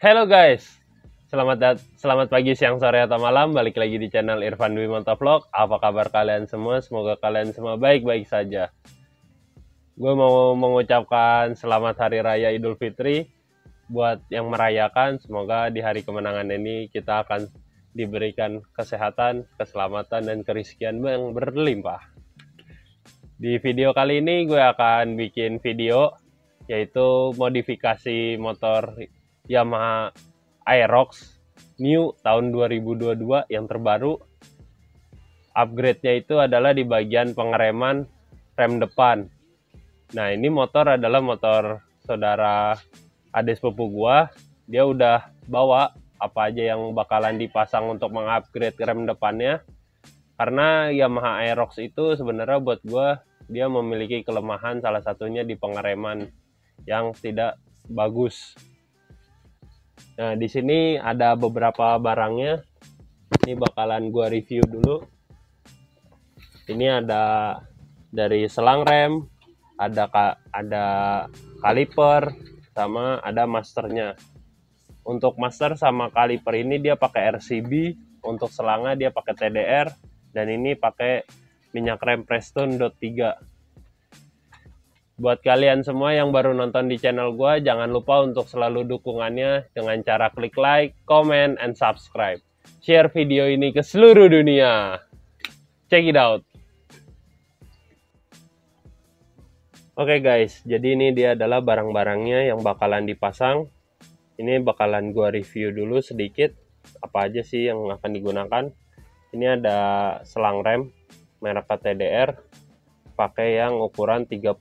Hello guys, selamat pagi, siang, sore, atau malam. Balik lagi di channel Irfan Dwi Motovlog. Apa kabar kalian semua? Semoga kalian semua baik-baik saja. Gue mau mengucapkan selamat Hari Raya Idul Fitri buat yang merayakan. Semoga di hari kemenangan ini kita akan diberikan kesehatan, keselamatan, dan kerizkian yang berlimpah. Di video kali ini gue akan bikin video yaitu modifikasi motor Yamaha Aerox New tahun 2022 yang terbaru. Upgrade-nya itu adalah di bagian pengereman rem depan. Nah, ini motor adalah motor saudara adik sepupu gua. Dia udah bawa apa aja yang bakalan dipasang untuk mengupgrade rem depannya. Karena Yamaha Aerox itu sebenarnya buat gua dia memiliki kelemahan, salah satunya di pengereman yang tidak bagus. Nah, di sini ada beberapa barangnya. Ini bakalan gua review dulu. Ini ada dari selang rem, ada kaliper, sama ada masternya. Untuk master sama kaliper ini dia pakai RCB, untuk selangnya dia pakai TDR, dan ini pakai minyak rem Prestone .3. Buat kalian semua yang baru nonton di channel gue, jangan lupa untuk selalu dukungannya dengan cara klik like, comment, and subscribe. Share video ini ke seluruh dunia. Check it out. Oke guys, jadi ini dia adalah barang-barangnya yang bakalan dipasang. Ini bakalan gue review dulu sedikit, apa aja sih yang akan digunakan. Ini ada selang rem merek TDR, pakai yang ukuran 35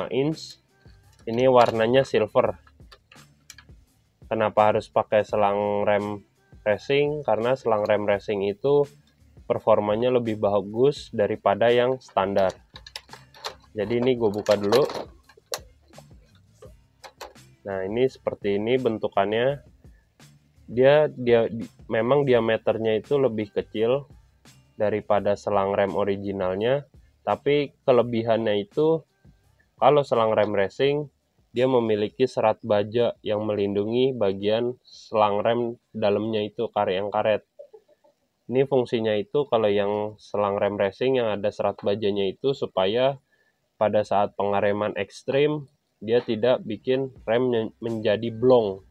inch. Ini warnanya silver. Kenapa harus pakai selang rem racing? Karena selang rem racing itu performanya lebih bagus daripada yang standar. Jadi ini gue buka dulu. Nah, ini seperti ini bentukannya. Dia memang diameternya itu lebih kecil daripada selang rem originalnya. Tapi kelebihannya itu, kalau selang rem racing, dia memiliki serat baja yang melindungi bagian selang rem dalamnya itu, yang karet. Ini fungsinya itu kalau yang selang rem racing yang ada serat bajanya itu supaya pada saat pengereman ekstrim, dia tidak bikin rem menjadi blong.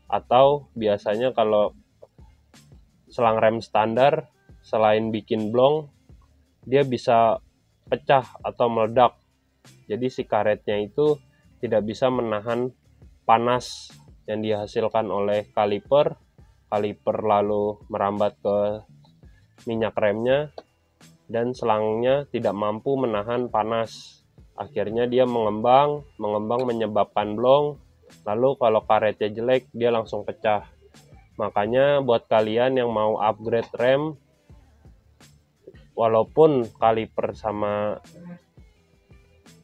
Atau biasanya kalau selang rem standar, selain bikin blong, dia bisa pecah atau meledak. Jadi si karetnya itu tidak bisa menahan panas yang dihasilkan oleh kaliper lalu merambat ke minyak remnya, dan selangnya tidak mampu menahan panas. Akhirnya dia mengembang menyebabkan blong. Lalu kalau karetnya jelek, dia langsung pecah. Makanya buat kalian yang mau upgrade rem, walaupun kaliper sama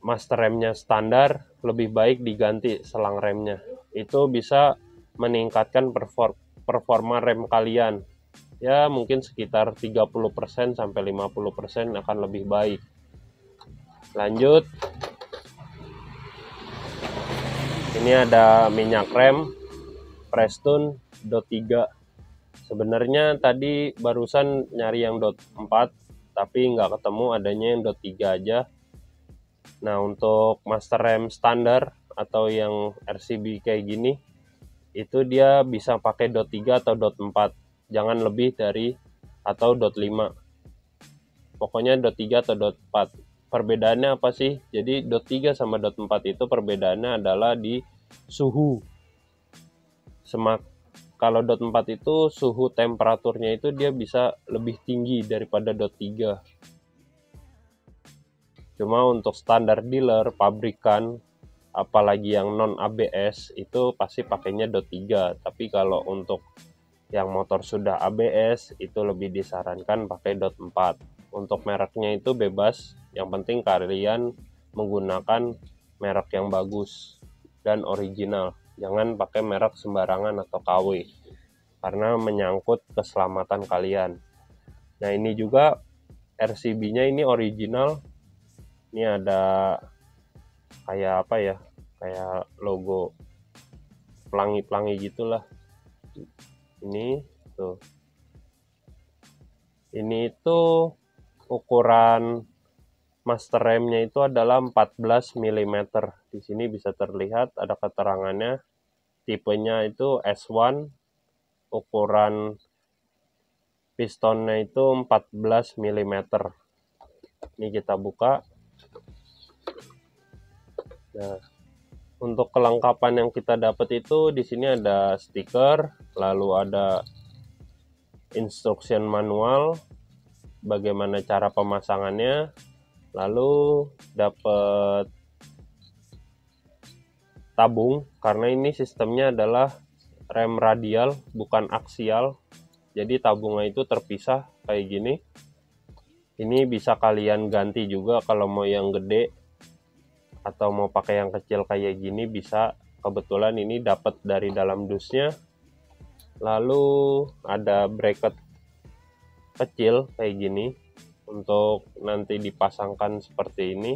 master remnya standar, lebih baik diganti selang remnya. Itu bisa meningkatkan performa rem kalian. Ya mungkin sekitar 30% sampai 50% akan lebih baik. Lanjut. Ini ada minyak rem Prestone .3. Sebenarnya tadi barusan nyari yang .4, tapi nggak ketemu, adanya yang .3 aja. Nah, untuk master rem standar atau yang RCB kayak gini, itu dia bisa pakai .3 atau .4. Jangan lebih dari atau .5. Pokoknya .3 atau .4. Perbedaannya apa sih? Jadi .3 sama .4 itu perbedaannya adalah di suhu. Kalau .4 itu suhu temperaturnya itu dia bisa lebih tinggi daripada .3. Cuma untuk standar dealer, pabrikan, apalagi yang non ABS itu pasti pakainya .3. Tapi kalau untuk yang motor sudah ABS itu lebih disarankan pakai .4. Untuk mereknya itu bebas, yang penting kalian menggunakan merek yang bagus dan original. Jangan pakai merek sembarangan atau KW, karena menyangkut keselamatan kalian. Nah, ini juga RCB-nya ini original. Ini ada kayak apa ya, kayak logo pelangi-pelangi gitulah. Ini tuh. Ini itu ukuran master remnya itu adalah 14 mm. Di sini bisa terlihat ada keterangannya. Tipenya itu S1, ukuran pistonnya itu 14 mm. Ini kita buka. Nah, untuk kelengkapan yang kita dapat itu di sini ada stiker, lalu ada instruction manual bagaimana cara pemasangannya, lalu dapat tabung karena ini sistemnya adalah rem radial bukan aksial. Jadi tabungnya itu terpisah kayak gini. Ini bisa kalian ganti juga kalau mau yang gede atau mau pakai yang kecil kayak gini bisa. Kebetulan ini dapat dari dalam dusnya. Lalu ada bracket kecil kayak gini untuk nanti dipasangkan seperti ini.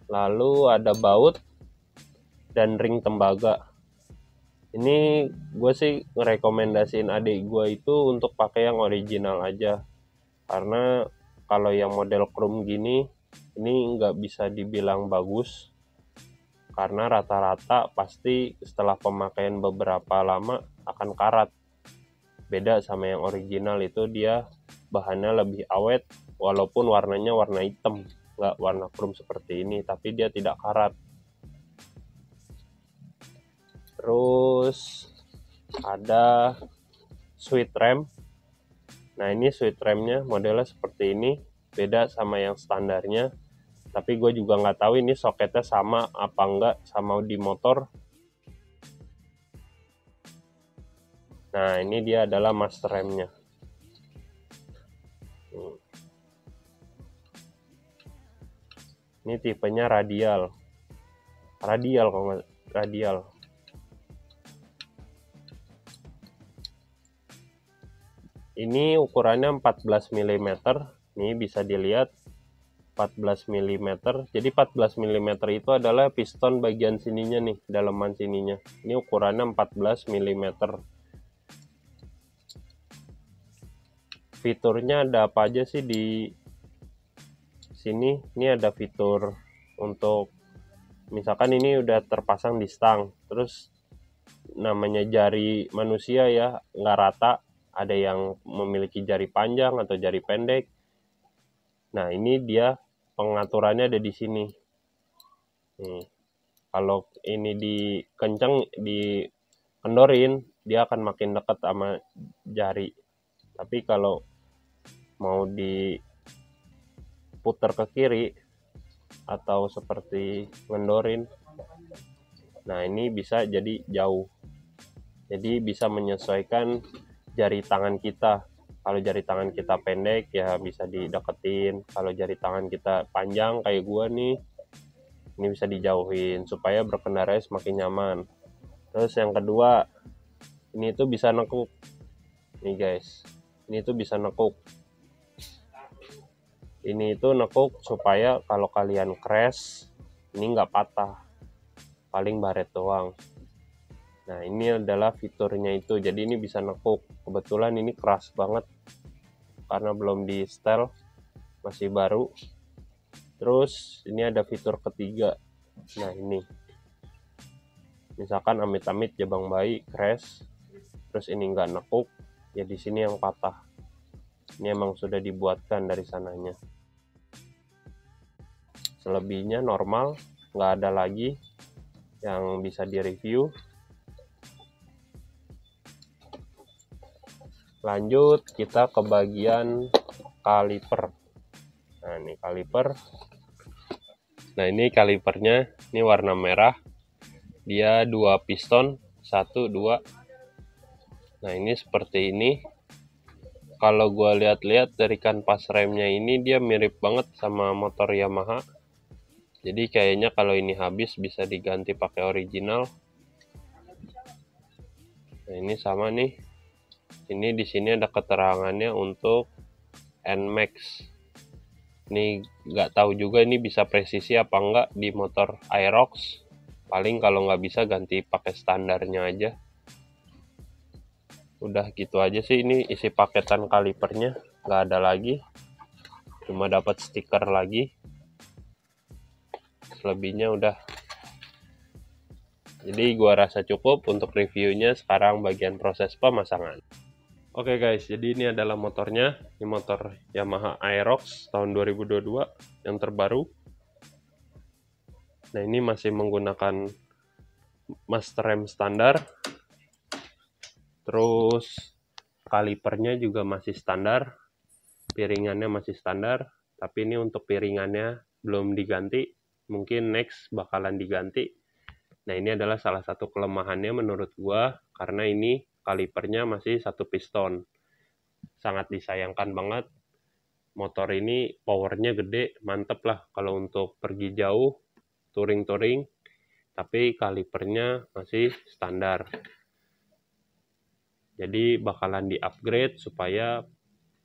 Lalu ada baut dan ring tembaga. Ini gue sih ngerekomendasiin adik gue itu untuk pakai yang original aja, karena kalau yang model chrome gini ini nggak bisa dibilang bagus, karena rata-rata pasti setelah pemakaian beberapa lama akan karat. Beda sama yang original, itu dia bahannya lebih awet walaupun warnanya warna hitam, nggak warna chrome seperti ini, tapi dia tidak karat. Terus ada switch rem. Nah, ini switch remnya modelnya seperti ini, beda sama yang standarnya. Tapi gue juga nggak tahu ini soketnya sama apa enggak sama di motor. Nah, ini dia adalah master remnya. Ini tipenya radial. Radial kalau nggak radial. Ini ukurannya 14 mm. Ini bisa dilihat 14 mm. Jadi 14 mm itu adalah piston bagian sininya nih, daleman sininya. Ini ukurannya 14 mm. Fiturnya ada apa aja sih di sini? Ini ada fitur untuk misalkan ini udah terpasang di stang, terus namanya jari manusia ya nggak rata, ada yang memiliki jari panjang atau jari pendek. Nah, ini dia pengaturannya ada di sini. Nih, kalau ini dikenceng, dikendorin, dia akan makin dekat sama jari. Tapi kalau mau diputar ke kiri atau seperti ngendorin, nah ini bisa jadi jauh. Jadi bisa menyesuaikan jari tangan kita. Kalau jari tangan kita pendek ya bisa dideketin. Kalau jari tangan kita panjang kayak gua nih, ini bisa dijauhin supaya berkendara semakin nyaman. Terus yang kedua, ini tuh bisa nekuk. Nih guys, ini tuh bisa nekuk. Ini itu nekuk supaya kalau kalian crash, ini nggak patah. Paling baret doang. Nah, ini adalah fiturnya itu. Jadi ini bisa nekuk. Kebetulan ini keras banget karena belum di setel, masih baru. Terus ini ada fitur ketiga. Nah, ini. Misalkan amit-amit jabang bayi crash, terus ini nggak nekuk, ya di sini yang patah. Ini emang sudah dibuatkan dari sananya. Selebihnya normal, nggak ada lagi yang bisa direview. Lanjut kita ke bagian kaliper. Nah, ini kaliper. Nah, ini kalipernya, ini warna merah. Dia 2 piston, 1 2. Nah, ini seperti ini. Kalau gua lihat-lihat dari kanvas remnya ini dia mirip banget sama motor Yamaha. Jadi kayaknya kalau ini habis bisa diganti pakai original. Nah, ini sama nih. Ini di sini ada keterangannya untuk NMAX. Ini nggak tahu juga ini bisa presisi apa enggak di motor Aerox. Paling kalau nggak bisa ganti pakai standarnya aja. Udah gitu aja sih, ini isi paketan kalipernya, nggak ada lagi, cuma dapat stiker lagi, selebihnya udah. Jadi gua rasa cukup untuk reviewnya. Sekarang bagian proses pemasangan. Oke guys, jadi ini adalah motornya. Ini motor Yamaha Aerox tahun 2022 yang terbaru. Nah, ini masih menggunakan master rem standar. Terus kalipernya juga masih standar. Piringannya masih standar, tapi ini untuk piringannya belum diganti. Mungkin next bakalan diganti. Nah, ini adalah salah satu kelemahannya menurut gua, karena ini kalipernya masih satu piston. Sangat disayangkan banget. Motor ini powernya gede, mantep lah kalau untuk pergi jauh, touring-touring, tapi kalipernya masih standar. Jadi bakalan di-upgrade supaya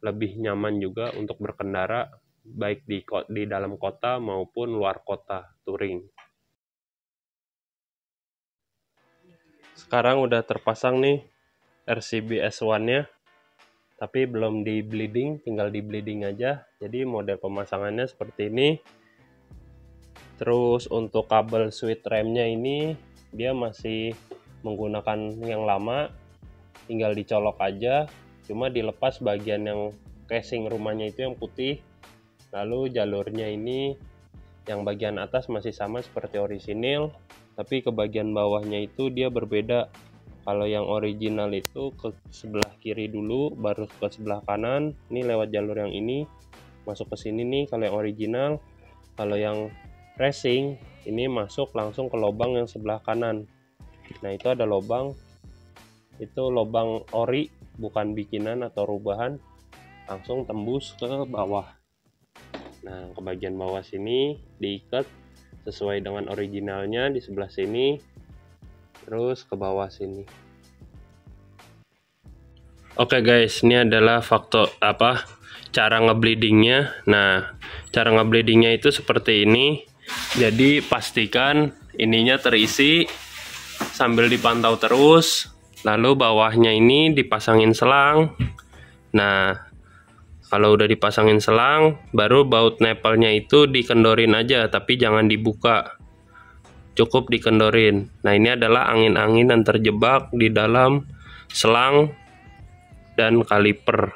lebih nyaman juga untuk berkendara, baik di dalam kota maupun luar kota touring. Sekarang udah terpasang nih RCB S1-nya, tapi belum di bleeding, tinggal di bleeding aja. Jadi model pemasangannya seperti ini. Terus untuk kabel switch remnya ini dia masih menggunakan yang lama, tinggal dicolok aja, cuma dilepas bagian yang casing rumahnya itu yang putih. Lalu jalurnya ini yang bagian atas masih sama seperti orisinil, tapi ke bagian bawahnya itu dia berbeda. Kalau yang original itu ke sebelah kiri dulu, baru ke sebelah kanan. Ini lewat jalur yang ini, masuk ke sini nih kalau yang original. Kalau yang racing ini masuk langsung ke lubang yang sebelah kanan. Nah, itu ada lubang, itu lubang ori, bukan bikinan atau rubahan, langsung tembus ke bawah. Nah, ke bagian bawah sini diikat sesuai dengan originalnya di sebelah sini, terus ke bawah sini. Oke guys, ini adalah cara ngebleedingnya. Nah, cara ngebleedingnya itu seperti ini. Jadi pastikan ininya terisi sambil dipantau terus. Lalu bawahnya ini dipasangin selang. Nah, kalau udah dipasangin selang, baru baut nepelnya itu dikendorin aja, tapi jangan dibuka. Cukup dikendorin. Nah, ini adalah angin-angin yang terjebak di dalam selang dan kaliper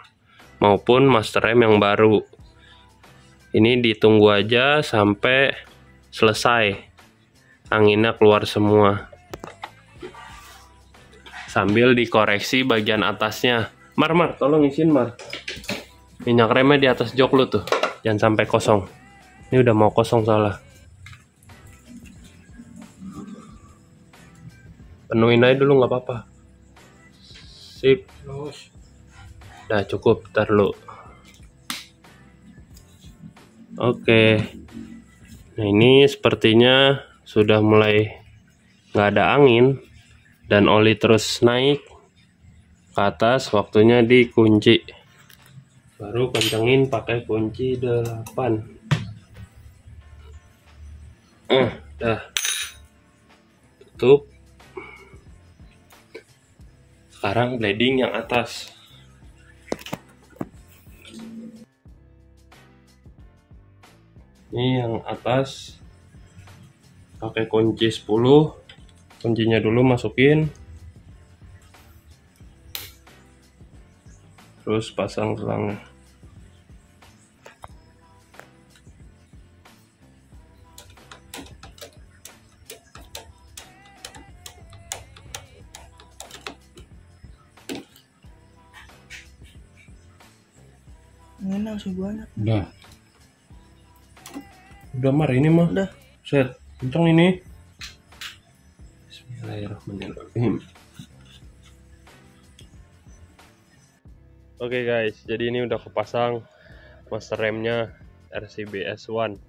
maupun master rem yang baru. Ini ditunggu aja sampai selesai, anginnya keluar semua, sambil dikoreksi bagian atasnya. Mar, tolong isin Mar, minyak remnya di atas jok lu tuh, jangan sampai kosong. Ini udah mau kosong soalnya. Penuhin aja dulu nggak apa-apa. Sip. Udah cukup, ntar lu. Oke. Nah, ini sepertinya sudah mulai nggak ada angin dan oli terus naik ke atas. Waktunya dikunci. Baru kencengin pakai kunci 8. Dah. Tutup. Sekarang bleeding yang atas. Ini yang atas pakai kunci 10. Kuncinya dulu masukin, terus pasang selangnya. Ini langsung banyak. Udah Mar, ini mah. Udah. Set, kenceng ini. Bismillahirrahmanirrahim. Oke guys, jadi ini udah kepasang master remnya RCB S1.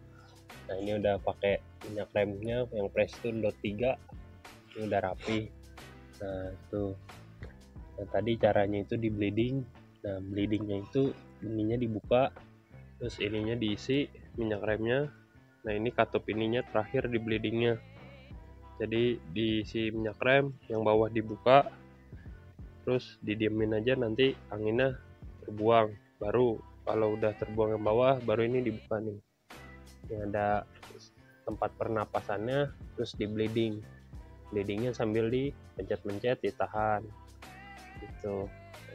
Nah, ini udah pakai minyak remnya yang Prestone Dot 3. Ini udah rapi. Nah, tuh. Nah, tadi caranya itu di bleeding. Nah, bleedingnya itu ininya dibuka, terus ininya diisi minyak remnya. Nah, ini katup ininya terakhir di bleedingnya. Jadi diisi minyak rem, yang bawah dibuka, terus didiemin aja, nanti anginnya terbuang. Baru kalau udah terbuang ke bawah, baru ini dibuka nih, yang ada tempat pernapasannya, terus di bleedingnya sambil dipencet-pencet, ditahan gitu.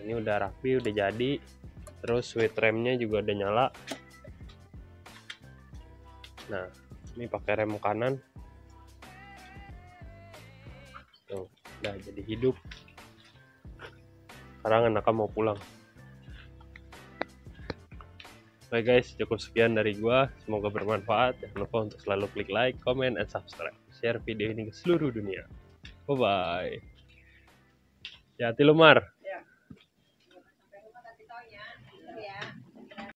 Ini udah rapi, udah jadi. Terus switch remnya juga udah nyala. Nah, ini pakai rem kanan tuh, udah jadi hidup. Sekarang anaknya mau pulang. Oke guys, cukup sekian dari gua, semoga bermanfaat. Jangan lupa untuk selalu klik like, comment, and subscribe. Share video ini ke seluruh dunia. Bye bye. Ya, Tilumar.